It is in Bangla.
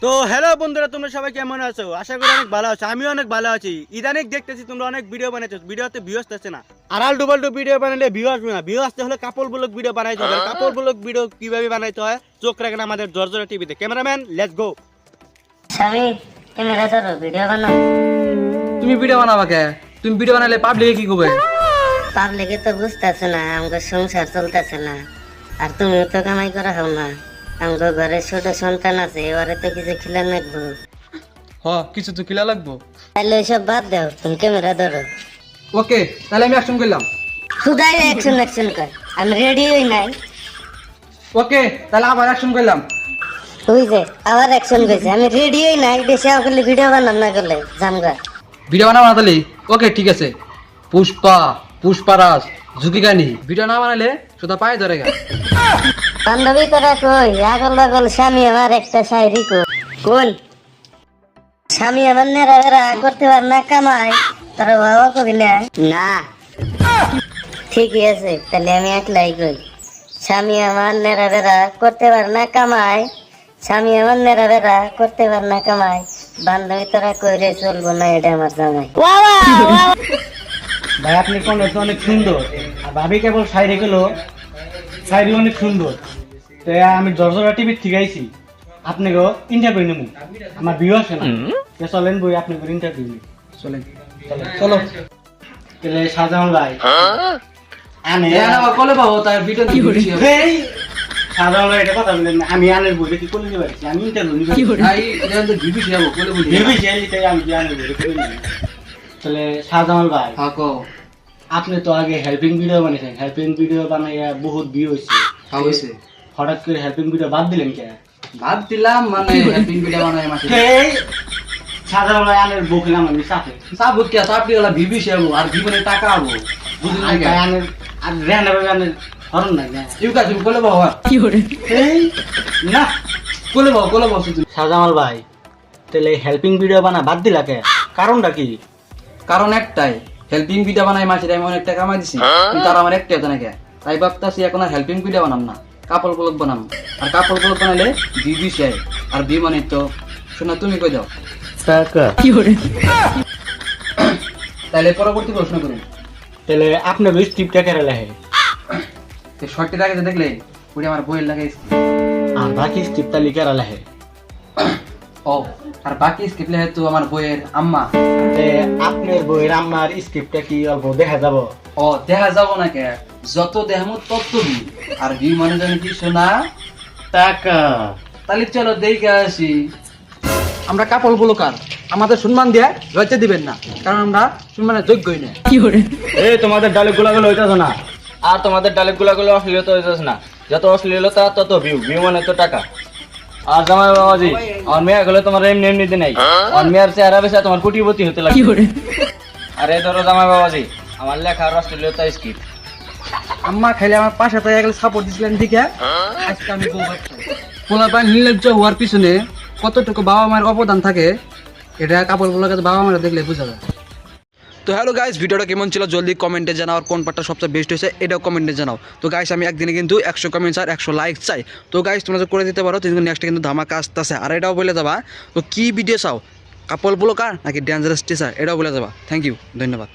তো হ্যালো বন্ধুরা, তোমরা সবাই কেমন আছো? আশা করি অনেক ভালো আছো। আমিও অনেক ভালো আছি। ইদানিং দেখতেছি তোমরা অনেক ভিডিও বানাইছো, ভিডিওতে ভিউ আসতেছে না। আর আলটু পাল্টু ভিডিও বানালে ভিউ আসবে না। ভিউ আসতে হলে কাপড় ব্লগ ভিডিও বানাইতে হবে। কাপড় ব্লগ ভিডিও কিভাবে বানাইতে হয় চোখ রাখেন আমাদের জর্জরা টিভিতে। Cameraman, let's go. স্বামী ক্যামেরা ধরো, ভিডিও বানাও। তুমি ভিডিও বানাবা কে? তুমি ভিডিও বানালে পাবলিকে কি করবে? পাবলিকে তো বুঝতেছে না, আমাকে সংসার চলতেছে না। আর তুমিও তো কামাই করা হও না। আমাকে ঘরে ছোট সন্তান আছে, এবারে তো কিছু খিলা লাগবো। কিছু তো কিলা লাগবো। তাহলে ওইসব বাদ দাও, তুমি ক্যামেরা ধরো। ওকে, তাহলে আমি অ্যাকশন করলাম। খুদাই অ্যাকশন কর, আমি রেডি হই নাই। ওকে, তাহলে আবার অ্যাকশন করলাম। ওই যে আবার অ্যাকশন করেছে, আমি রেডি হই নাই। বেশি করলে ভিডিও বানাম না করলে জামগা। ভিডিও বানাবো না তাহলে? ওকে ঠিক আছে। পুষ্পারাজ ঝুঁকিকানি ভিডিও না বানালে শুধু পায়ে ধরে গা। বান্ধবী তোরা কই? আগল বাগল স্বামী আমার একটা শায়রি কোন স্বামী আমার নেড়া বেড়া করতে পার না কামাই, তোর বাবা কবি না। না ঠিকই আছে, তাহলে আমি একলাই কই। স্বামী আমার নেড়া বেড়া করতে পার না কামাই, স্বামী আমার নেড়া বেড়া করতে পার না কামাই, বান্ধবী তোরা কইরে চলবো না, এটা আমার জামাই। ভাই আপনি কোন অনেক সুন্দর, আর ভাবি কেবল শায়রি গেল, শায়রি অনেক সুন্দর। তো আমি জর্জরা টিভি থেকে আইছি, আপনাকে ইন্টারভিউ নেব। আমার ভিউ আসে না, চলেন বই আপনাকে ইন্টারভিউ নিই। চলেন চলো। তাহলে শাহজাহান ভাই, আমি কলে পাবো তার ভিডিও কি করছি? এই শাহজাহান ভাই, এটা কথা বলেন না। আমি আনের বইটা কি করে নিতে পারছি? আমি ইন্টারভিউ নিব। ভাই এটা তো বিবিসি যাবো কলে বলি। আমি আনের বইটা করে নিব। তাহলে শাহজাহান ভাই, হ্যাঁ কও। আপনি তো আগে হেল্পিং ভিডিও বানিয়েছেন, হেল্পিং ভিডিও বানাইয়া বহুত ভিউ হয়েছে। হ্যাঁ হইছে। হঠাৎ করে হেল্পিং ভিডিও বাদ দিলেন কে? বাদ দিলাম মানে হেল্পিং ভিডিও বানাই মাসে। এই সাধারণ ভাই আনের বকিলাম আমি সাথে সাবুত কে সাপড়ি वाला বিবিসি যাবো আর জীবনে টাকা আবো। বুঝলি না কে? আনের আর রেহানা ভাই আনের হরণ নাই না। ইউকা তুমি কলে পাবো? এই না কলে পাবো শুধু। শাহজামাল ভাই, তাহলে হেল্পিং ভিডিও বানা বাদ দিলা কে? কারণটা কি? কারণ একটাই, হেল্পিং ভিডিও বানাই মাসে আমি অনেক টাকা কামাই দিছি, কিন্তু আর আমার একটাই হতো না কে। তাই ভাবতাছি এখন আর হেল্পিং ভিডিও বানাম না, কাপড় ব্লগ বানাম। আর কাপড় ব্লগ বানাইলে বিবিসি আয়, আর বি মানে তো শোনা তুমি কই দাও। টাকা তাহলে পরবর্তী প্রশ্ন করুন। তাহলে আপনি বেশ টিপটা কেড়ে লেহে, শর্টের আগে দেখলে ওটা আমার বইয়ের লাগাইছি। আর বাকি টিপটা লিখে লেহে। ও আর বাকি স্ক্রিপ্ট লেখে তো আমার বইয়ের আম্মা। আপনার বইয়ের আমার স্ক্রিপ্টটা কি অল্প দেখা যাব? ও দেখা যাব না কে, যত দেখামো তত বি। আর বি মানে জানি কি শোনা? টাকা। তাহলে চলো দেখে আসি। আমরা কাপড় ব্লগার, আমাদের সম্মান দিয়ে লজ্জা দিবেন না, কারণ আমরা সম্মানের যোগ্যই না। এই তোমাদের ডালে গুলাগুলো হইতেছে না, আর তোমাদের ডালে গুলাগুলো অশ্লীলতা হইতেছে না। যত অশ্লীলতা তত ভিউ, ভিউ মানে তো টাকা। আর জামাই বাবাজি, আমার মেয়ে গুলো তোমার এমনি এমনিতে নাই, আমার মেয়ের চেহারা বেশি তোমার কোটিপতি হতে লাগে। আরে ধরো জামাই বাবাজি, আমার লেখা আর অশ্লীলতা স্কিপ। আম্মা খাইলে আমার পাশে তো গেলে সাপোর্ট দিছিলেন, ঠিক আজকে আমি পোলা পায় নির্লজ্জ হওয়ার পিছনে কতটুকু বাবা মায়ের অবদান থাকে, এটা কাপড় ব্লগে বাবা মায়ের দেখলে বোঝা যায়। তো হ্যালো গাইস, ভিডিওটা কেমন ছিল জলদি কমেন্টে জানাও, আর কোন পার্টটা সবচেয়ে বেস্ট হয়েছে এটাও কমেন্টে জানাও। তো গাইস আমি একদিনে কিন্তু 100 কমেন্টস আর 100 লাইক চাই। তো গাইস তোমরা করে দিতে পারো, কিন্তু নেক্সট কিন্তু ধামাকা আসতেছে। আর এটাও বলে যাবা তো কি ভিডিও চাও, কাপড় ব্লগার নাকি ডেঞ্জারাস টিচার, এটাও বলে যাবা। থ্যাংক ইউ, ধন্যবাদ।